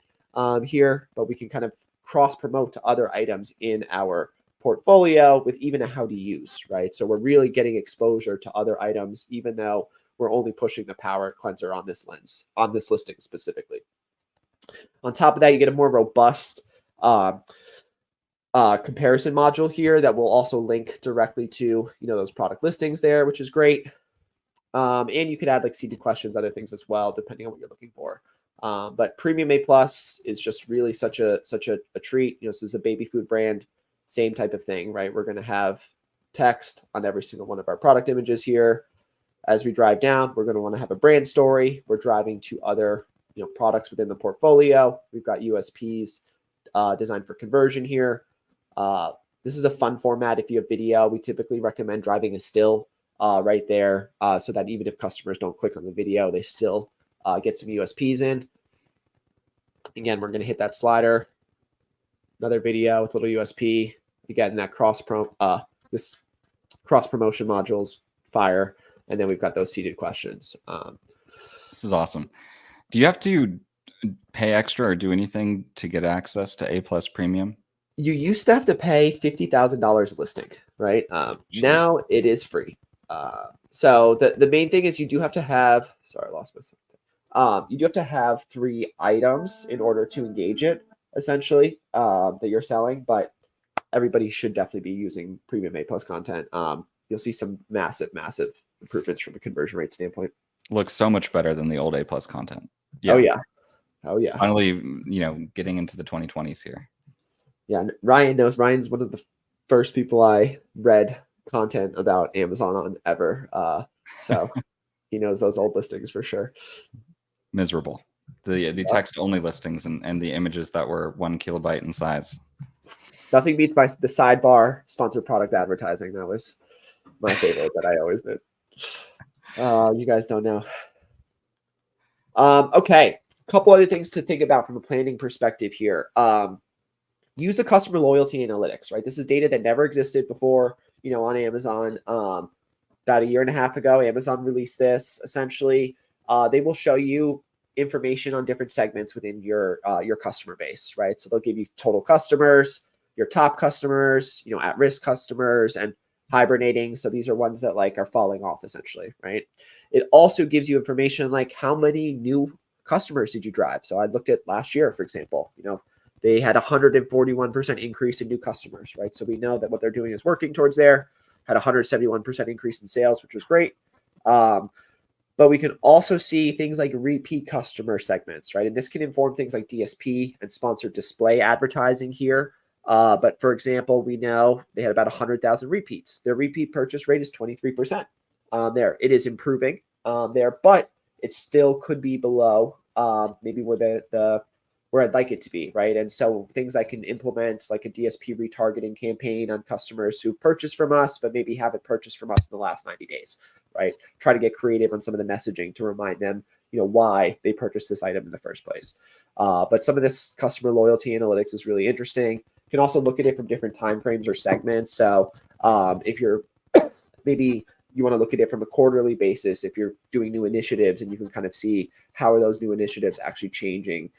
here, but we can kind of cross promote to other items in our portfolio with even a how to use, right? So we're really getting exposure to other items, even though we're only pushing the power cleanser on this listing specifically. On top of that, you get a more robust comparison module here that will also link directly to those product listings there, which is great. And you could add like seeded questions, other things as well, depending on what you're looking for. But Premium A Plus is just really such a treat. This is a baby food brand, same type of thing, right? We're going to have text on every single one of our product images here. As we drive down, we're going to want to have a brand story. We're driving to other products within the portfolio. We've got USPs designed for conversion here. This is a fun format. If you have video, we typically recommend driving a still right there so that even if customers don't click on the video, they still get some USPs in. Again, we're going to hit that slider. Another video with a little USP. Again, that this cross promotion modules fire. And then we've got those seeded questions. This is awesome. Do you have to pay extra or do anything to get access to A plus premium? You used to have to pay $50,000 a listing, right? Now it is free. So the main thing is you do have to have, sorry, I lost myself. You do have to have 3 items in order to engage it. essentially that you're selling, but everybody should definitely be using premium A plus content. You'll see some massive improvements from a conversion rate standpoint. Looks so much better than the old A plus content. Oh yeah. Oh yeah. Finally, getting into the 2020s here. Yeah, Ryan knows. Ryan's one of the first people I read content about Amazon on ever. So he knows those old listings for sure. Miserable. The text only listings and the images that were 1 kilobyte in size. Nothing beats the sidebar sponsored product advertising. That was my favorite that I always did. You guys don't know. Okay, a couple other things to think about from a planning perspective here. Use the customer loyalty analytics, right? This is data that never existed before, on Amazon. About a year and a half ago, Amazon released this. Essentially, they will show you information on different segments within your customer base, right? So they'll give you total customers, your top customers, at-risk customers, and hibernating. So these are ones that are falling off essentially, right? It also gives you information like how many new customers did you drive? So I looked at last year, for example, they had 141% increase in new customers, right? So we know that what they're doing is working towards there. Had 171% increase in sales, which was great. But we can also see things like repeat customer segments, right? And this can inform things like DSP and sponsored display advertising here. But for example, we know they had about 100,000 repeats. Their repeat purchase rate is 23%. There, it is improving there, but it still could be below maybe where where I'd like it to be, right? And so things I can implement like a DSP retargeting campaign on customers who've purchased from us, but maybe haven't purchased from us in the last 90 days, right? Try to get creative on some of the messaging to remind them, why they purchased this item in the first place. But some of this customer loyalty analytics is really interesting. You can also look at it from different timeframes or segments. So if you're maybe you want to look at it from a quarterly basis, if you're doing new initiatives, and you can kind of see how are those new initiatives actually changing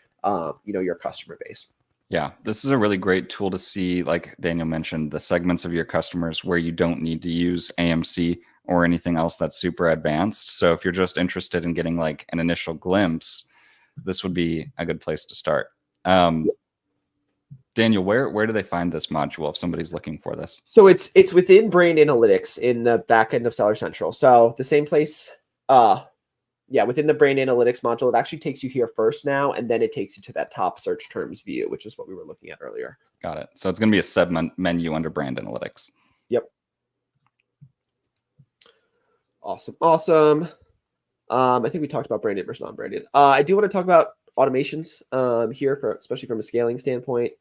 your customer base. Yeah, this is a really great tool to see, like Daniel mentioned, the segments of your customers where you don't need to use AMC or anything else that's super advanced. So if you're just interested in getting like an initial glimpse, this would be a good place to start. Daniel, where do they find this module if somebody's looking for this? So it's within Brand Analytics in the back end of Seller Central. So the same place, within the Brand Analytics module, it actually takes you here first now, and then it takes you to that top search terms view, which is what we were looking at earlier. Got it. So it's going to be a sub menu under Brand Analytics. Yep. Awesome. I think we talked about branded versus non-branded. I do want to talk about automations here, especially from a scaling standpoint.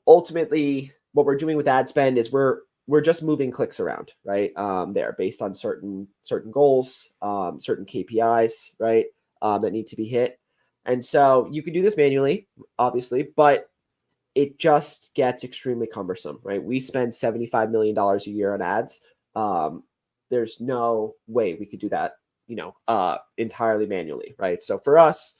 Ultimately, what we're doing with ad spend is we're just moving clicks around, right? There based on certain goals, certain KPIs, right? That need to be hit. And so you can do this manually, obviously, but it just gets extremely cumbersome, right? We spend $75 million a year on ads. There's no way we could do that, entirely manually, right? So for us,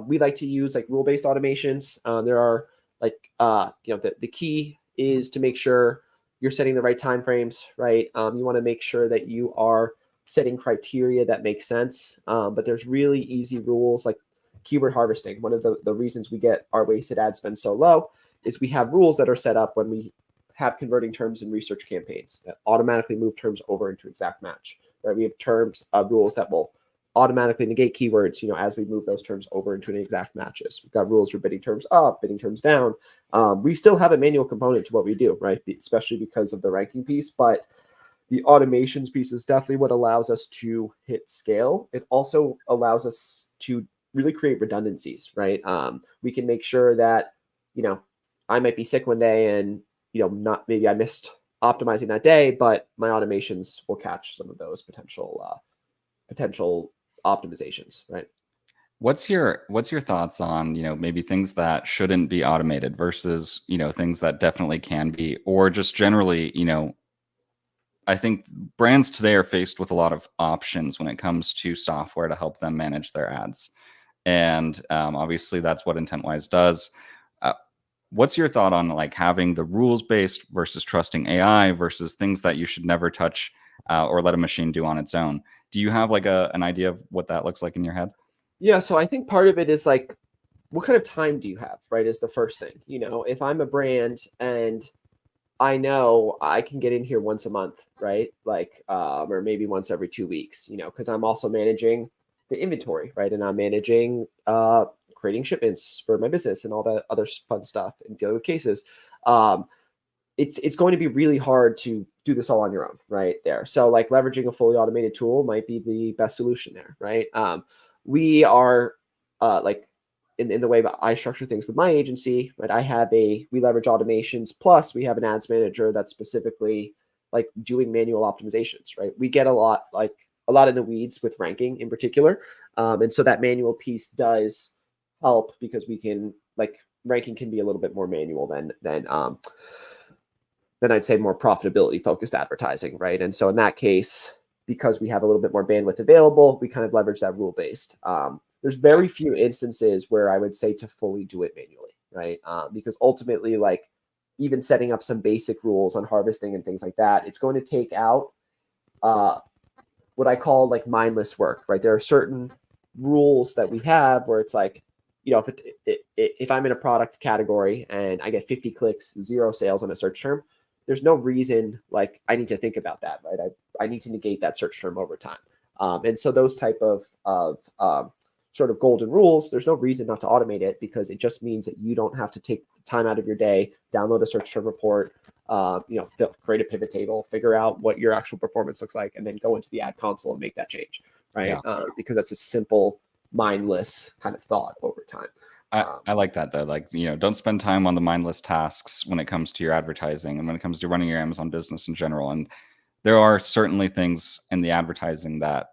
we like to use like rule-based automations. There are the key is to make sure you're setting the right time frames, right? You want to make sure that you are setting criteria that make sense. But there's really easy rules like keyword harvesting. One of the reasons we get our wasted ad spend so low is we have rules that are set up when we have converting terms in research campaigns that automatically move terms over into exact match. Right? We have terms of rules that will automatically negate keywords, as we move those terms over into an exact matches. We've got rules for bidding terms up, bidding terms down. We still have a manual component to what we do, right? Especially because of the ranking piece, but the automations piece is definitely what allows us to hit scale. It also allows us to really create redundancies, right? We can make sure that, I might be sick one day and, maybe I missed optimizing that day, but my automations will catch some of those potential optimizations, right? What's your thoughts on, maybe things that shouldn't be automated versus, things that definitely can be, or just generally, I think brands today are faced with a lot of options when it comes to software to help them manage their ads. And obviously that's what IntentWise does. What's your thought on like having the rules-based versus trusting AI versus things that you should never touch or let a machine do on its own? Do you have like an idea of what that looks like in your head? Yeah, so I think part of it is like what kind of time do you have, right? Is the first thing. If I'm a brand and I know I can get in here once a month, right? Like, or maybe once every 2 weeks, because I'm also managing the inventory, right? And I'm managing creating shipments for my business and all that other fun stuff and dealing with cases. Um, it's going to be really hard to do this all on your own, right there. So like leveraging a fully automated tool might be the best solution there, right? We are like in the way that I structure things with my agency, right? We leverage automations plus we have an ads manager that's specifically like doing manual optimizations, right? We get a lot in the weeds with ranking in particular. And so that manual piece does help because we can like ranking can be a little bit more manual than I'd say more profitability focused advertising, right? And so in that case, because we have a little bit more bandwidth available, we kind of leverage that rule based. There's very few instances where I would say to fully do it manually, right? Because ultimately, like even setting up some basic rules on harvesting and things like that, it's going to take out what I call like mindless work, right? There are certain rules that we have where it's like, if I'm in a product category and I get 50 clicks, 0 sales on a search term, there's no reason like I need to think about that, right? I need to negate that search term over time. And so those type of sort of golden rules, there's no reason not to automate it because it just means that you don't have to take time out of your day, download a search term report, create a pivot table, figure out what your actual performance looks like, and then go into the ad console and make that change, right? Yeah. Because that's a simple, mindless kind of thought over time. I like that though. Like, don't spend time on the mindless tasks when it comes to your advertising and when it comes to running your Amazon business in general. And there are certainly things in the advertising that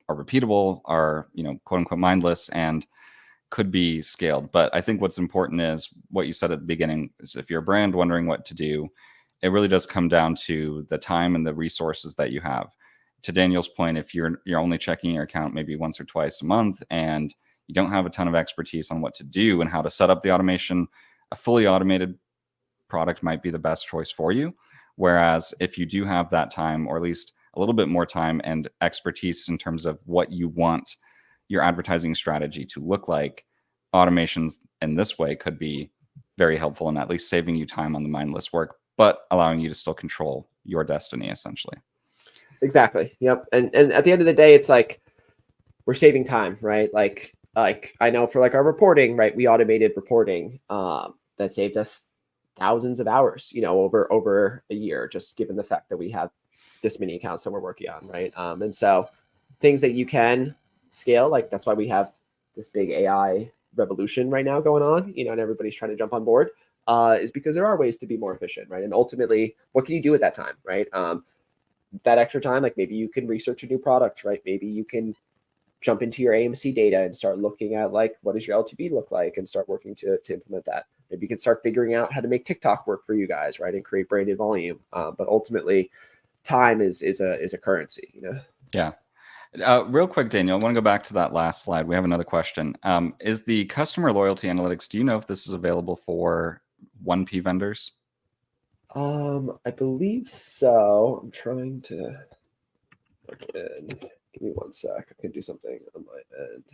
are repeatable, are, quote unquote mindless and could be scaled. But I think what's important is what you said at the beginning is if you're a brand wondering what to do, it really does come down to the time and the resources that you have. To Daniel's point, if you're only checking your account maybe once or twice a month and you don't have a ton of expertise on what to do and how to set up the automation, a fully automated product might be the best choice for you. Whereas if you do have that time, or at least a little bit more time and expertise in terms of what you want your advertising strategy to look like, automations in this way could be very helpful in at least saving you time on the mindless work, but allowing you to still control your destiny, essentially. Exactly. Yep. And at the end of the day, it's like we're saving time, right? Like I know for like our reporting, right? We automated reporting that saved us thousands of hours, over a year, just given the fact that we have this many accounts that we're working on, right? And so things that you can scale, like that's why we have this big AI revolution right now going on, and everybody's trying to jump on board, is because there are ways to be more efficient, right? And ultimately, what can you do at that time, right? That extra time, like maybe you can research a new product, right? Maybe you can jump into your AMC data and start looking at like what does your LTV look like and start working to implement that. Maybe you can start figuring out how to make TikTok work for you guys, right? And create branded volume. But ultimately, time is a currency, Yeah. Real quick, Daniel, I want to go back to that last slide. We have another question. Is the customer loyalty analytics, do you know if this is available for 1P vendors? I believe so. I'm trying to give me 1 sec. I can do something on my end.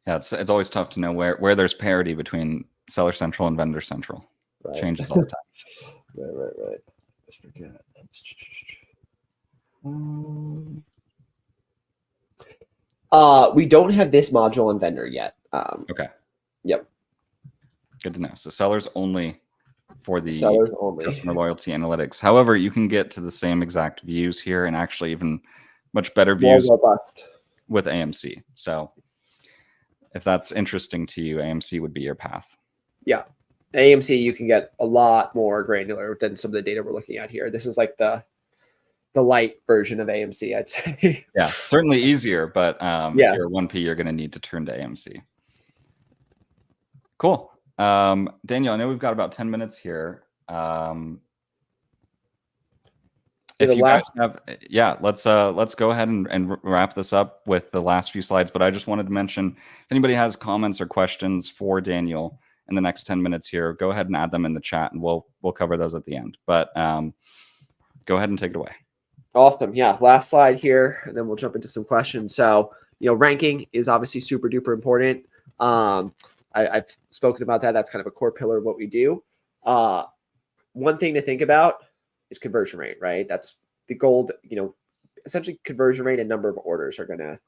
Yeah, it's always tough to know where there's parity between Seller Central and Vendor Central. Right. Changes all the time. Right. Just forget. We don't have this module on vendor yet. Okay. Yep. Good to know. So sellers only for the Sellers only. customer loyalty analytics. However, you can get to the same exact views here and actually even much better views with AMC. So if that's interesting to you, AMC would be your path. Yeah. AMC, you can get a lot more granular than some of the data we're looking at here. This is like the light version of AMC, I'd say. Yeah, certainly easier, but if you're 1P, you're going to need to turn to AMC. Cool. Daniel, I know we've got about 10 minutes here. If you guys have, let's go ahead and wrap this up with the last few slides. But I just wanted to mention, if anybody has comments or questions for Daniel in the next 10 minutes here, go ahead and add them in the chat, and we'll cover those at the end. But go ahead and take it away. Awesome. Yeah. Last slide here, and then we'll jump into some questions. So, ranking is obviously super duper important. I've spoken about that. That's kind of a core pillar of what we do. One thing to think about is conversion rate, right? That's the goal. Essentially conversion rate and number of orders are gonna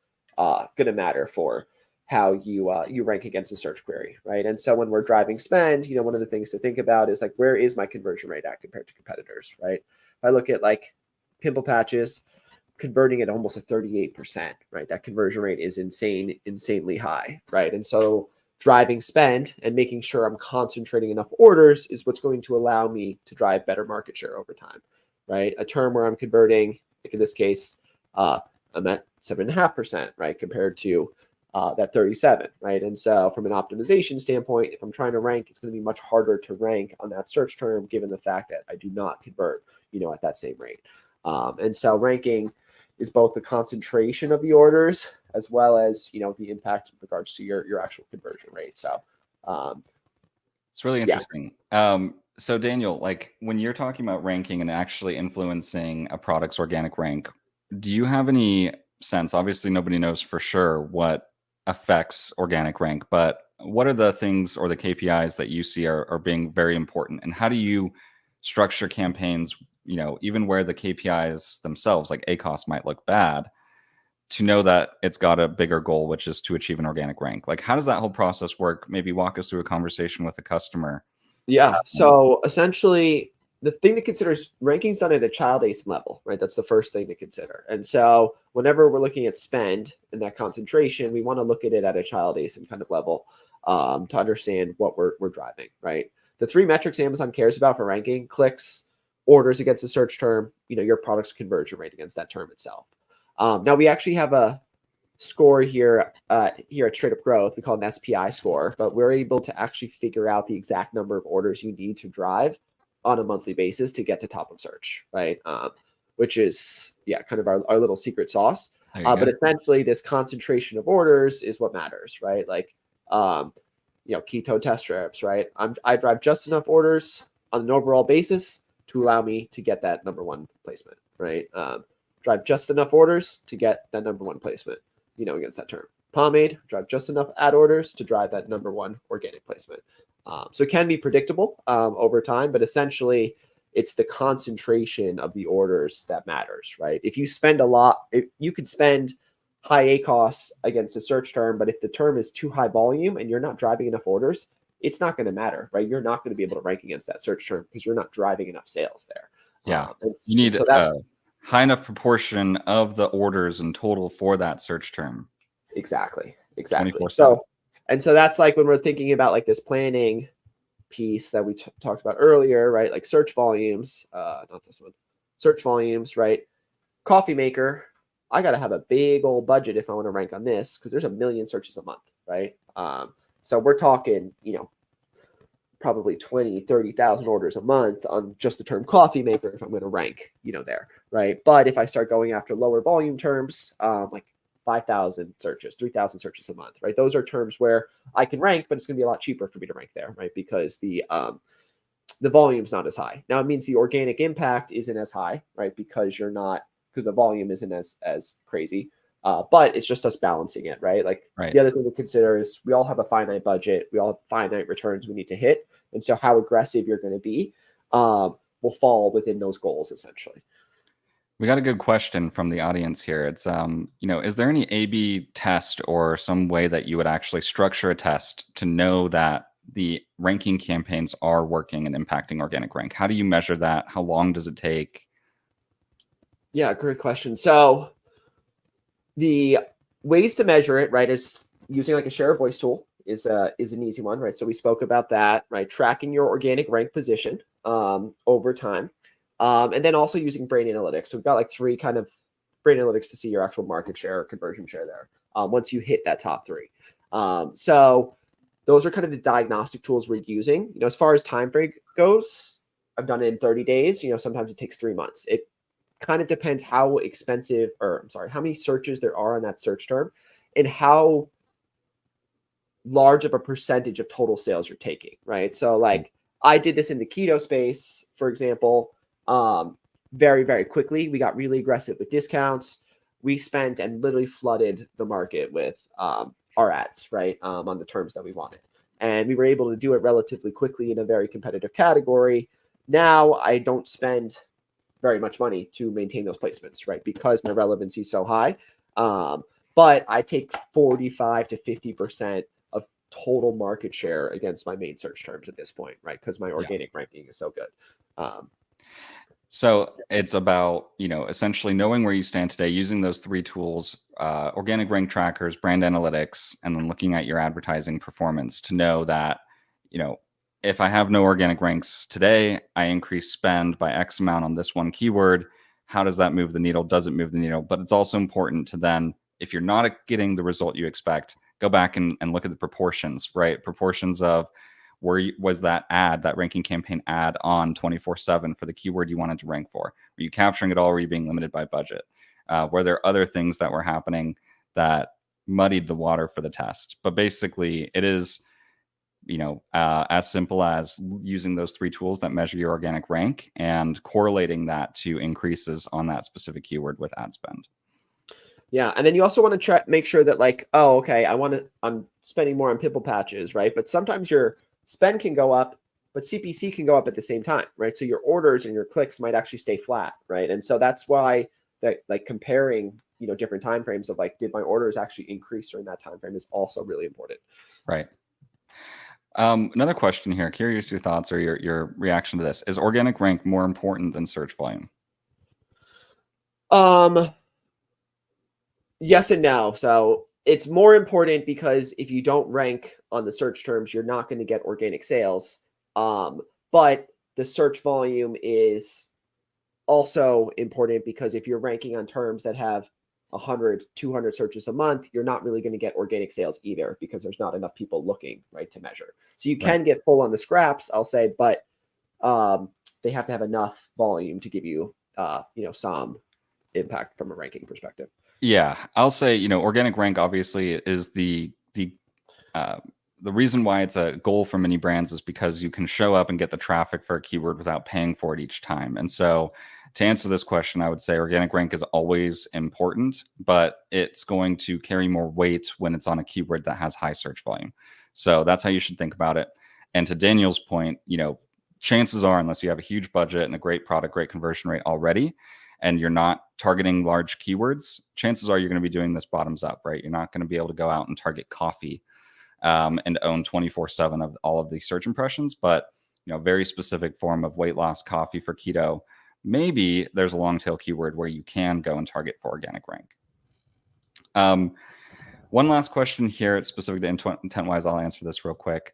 matter for how you rank against a search query, right? And so when we're driving spend, one of the things to think about is like, where is my conversion rate at compared to competitors, right? If I look at like pimple patches, converting at almost a 38%, right? That conversion rate is insanely high, right? And so driving spend and making sure I'm concentrating enough orders is what's going to allow me to drive better market share over time, right? A term where I'm converting, like in this case, I'm at 7.5%, right? Compared to that 37, right? And so from an optimization standpoint, if I'm trying to rank, it's going to be much harder to rank on that search term, given the fact that I do not convert, at that same rate. And so ranking is both the concentration of the orders as well as, the impact with regards to your actual conversion rate. So it's really interesting. So Daniel, like when you're talking about ranking and actually influencing a product's organic rank, do you have any sense? Obviously, nobody knows for sure what affects organic rank, but what are the things or the KPIs that you see are being very important? And how do you structure campaigns, even where the KPIs themselves, like ACoS, might look bad, to know that it's got a bigger goal, which is to achieve an organic rank? Like, how does that whole process work? Maybe walk us through a conversation with a customer. Yeah. So essentially, the thing to consider is ranking's done at a child ASIN level, right? That's the first thing to consider. And so whenever we're looking at spend and that concentration, we want to look at it at a child ASIN kind of level to understand what we're driving, right? The three metrics Amazon cares about for ranking: clicks, orders against a search term, your product's conversion rate against that term itself. Now we actually have a score here at Straight Up Growth. We call it an SPI score, but we're able to actually figure out the exact number of orders you need to drive on a monthly basis to get to top of search, right? Which is kind of our little secret sauce. But essentially, this concentration of orders is what matters, right? Like keto test strips, right? I drive just enough orders on an overall basis to allow me to get that number one placement, right? Drive just enough orders to get that number one placement, against that term. Pomade, drive just enough ad orders to drive that number one organic placement. So it can be predictable over time, but essentially it's the concentration of the orders that matters, right? If you spend a lot, you could spend high ACoS against a search term, but if the term is too high volume and you're not driving enough orders, it's not going to matter, right? You're not going to be able to rank against that search term because you're not driving enough sales there. Yeah. You need a high enough proportion of the orders in total for that search term. Exactly. So that's like when we're thinking about like this planning piece that we talked about earlier, right? Like search volumes, not this one, search volumes, right? Coffee maker, I got to have a big old budget if I want to rank on this because there's 1 million searches a month, right? So we're talking, probably 20, 30,000 orders a month on just the term coffee maker if I'm going to rank, there, right? But if I start going after lower volume terms, like 5,000 searches, 3,000 searches a month, right? Those are terms where I can rank, but it's going to be a lot cheaper for me to rank there, right? Because the volume's not as high. Now it means the organic impact isn't as high, right? Because the volume isn't as crazy. But it's just us balancing it, right? Like the other thing to consider is we all have a finite budget. We all have finite returns we need to hit. And so how aggressive you're going to be will fall within those goals, essentially. We got a good question from the audience here. It's, is there any A/B test or some way that you would actually structure a test to know that the ranking campaigns are working and impacting organic rank? How do you measure that? How long does it take? Yeah, great question. So the ways to measure it, right, is using like a share of voice tool is an easy one, right? So we spoke about that, right? Tracking your organic rank position over time. And then also using brain analytics. So we've got like 3 kind of brain analytics to see your actual market share or conversion share there once you hit that top 3. So those are kind of the diagnostic tools we're using. As far as time frame goes, I've done it in 30 days. Sometimes it takes 3 months. It kind of depends how many searches there are on that search term and how large of a percentage of total sales you're taking, right? So like I did this in the keto space, for example, very, very quickly. We got really aggressive with discounts. We spent and literally flooded the market with our ads, right, on the terms that we wanted. And we were able to do it relatively quickly in a very competitive category. Now I don't spend very much money to maintain those placements, right, because my relevancy is so high. But I take 45 to 50% of total market share against my main search terms at this point, right, because my organic ranking is so good. So it's about, essentially knowing where you stand today, using those three tools, organic rank trackers, brand analytics, and then looking at your advertising performance to know that, if I have no organic ranks today, I increase spend by X amount on this one keyword. How does that move the needle? Does it move the needle? But it's also important to then, if you're not getting the result you expect, go back and look at the proportions, right? Proportions of where was that ad, that ranking campaign ad on 24/7 for the keyword you wanted to rank for? Were you capturing it all? Or were you being limited by budget? Were there other things that were happening that muddied the water for the test? But basically, it is, as simple as using those three tools that measure your organic rank and correlating that to increases on that specific keyword with ad spend. Yeah, and then you also want to make sure that, like, oh, okay, I'm spending more on pimple patches, right? But sometimes your spend can go up, but CPC can go up at the same time, right? So your orders and your clicks might actually stay flat, right? And so that's why that, like, comparing, different time frames of, like, did my orders actually increase during that time frame is also really important. Right. Another question here. Curious your thoughts or your reaction to this. Is organic rank more important than search volume? Yes and no. So it's more important because if you don't rank on the search terms, you're not going to get organic sales. But the search volume is also important because if you're ranking on terms that have 100, 200 searches a month, you're not really going to get organic sales either because there's not enough people looking, right, to measure. So you can get full on the scraps, I'll say, but they have to have enough volume to give you, some impact from a ranking perspective. Yeah, I'll say, organic rank obviously is the reason why it's a goal for many brands is because you can show up and get the traffic for a keyword without paying for it each time. And so to answer this question, I would say organic rank is always important, but it's going to carry more weight when it's on a keyword that has high search volume. So that's how you should think about it. And to Daniel's point, chances are, unless you have a huge budget and a great product, great conversion rate already, and you're not targeting large keywords, chances are you're going to be doing this bottoms up, right? You're not going to be able to go out and target coffee and own 24/7 of all of these search impressions, but very specific form of weight loss coffee for keto. Maybe there's a long tail keyword where you can go and target for organic rank. One last question here. It's specific to IntentWise. I'll answer this real quick.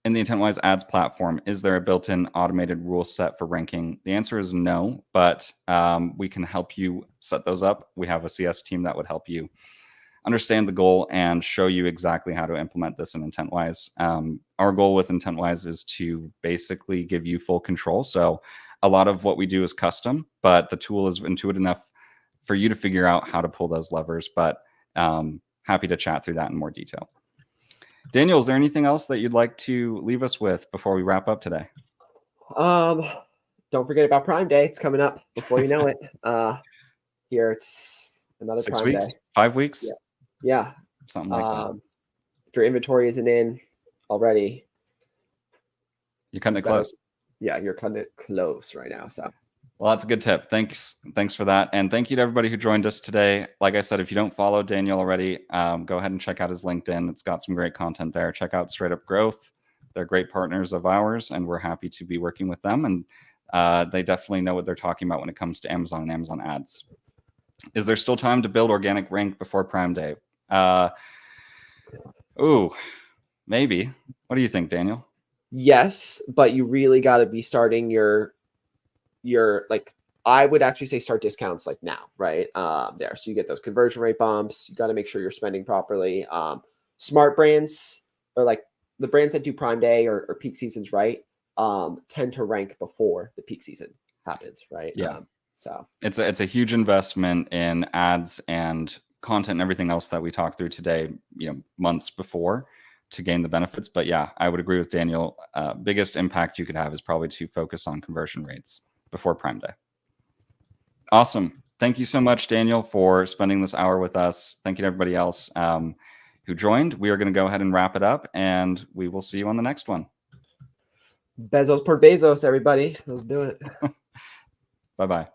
In the IntentWise ads platform, is there a built-in automated rule set for ranking? The answer is no, but we can help you set those up. We have a CS team that would help you understand the goal and show you exactly how to implement this in IntentWise. Our goal with IntentWise is to basically give you full control. So a lot of what we do is custom, but the tool is intuitive enough for you to figure out how to pull those levers. But happy to chat through that in more detail. Daniel, is there anything else that you'd like to leave us with before we wrap up today? Don't forget about Prime Day. It's coming up before you know it. Here it's another 6 Prime weeks, Day. 5 weeks. Yeah. Something like that. If your inventory isn't in already, you're cutting it close. Yeah, you're cutting it close right now. So, well, that's a good tip. Thanks for that, and thank you to everybody who joined us today. Like I said, if you don't follow Daniel already, go ahead and check out his LinkedIn. It's got some great content there. Check out Straight Up Growth. They're great partners of ours, and we're happy to be working with them. And they definitely know what they're talking about when it comes to Amazon and Amazon ads. Is there still time to build organic rank before Prime Day? Maybe. What do you think, Daniel? Yes, but you really got to be starting your like, I would actually say start discounts like now, right? There. So you get those conversion rate bumps. You got to make sure you're spending properly. Smart brands, or like the brands that do Prime Day or peak seasons, right? Tend to rank before the peak season happens, right? Yeah. So it's a huge investment in ads and content and everything else that we talked through today, months before to gain the benefits. But yeah, I would agree with Daniel. Biggest impact you could have is probably to focus on conversion rates before Prime Day. Awesome. Thank you so much, Daniel, for spending this hour with us. Thank you to everybody else. who joined. We are going to go ahead and wrap it up, and we will see you on the next one. Bezos per Bezos, everybody. Let's do it. Bye-bye.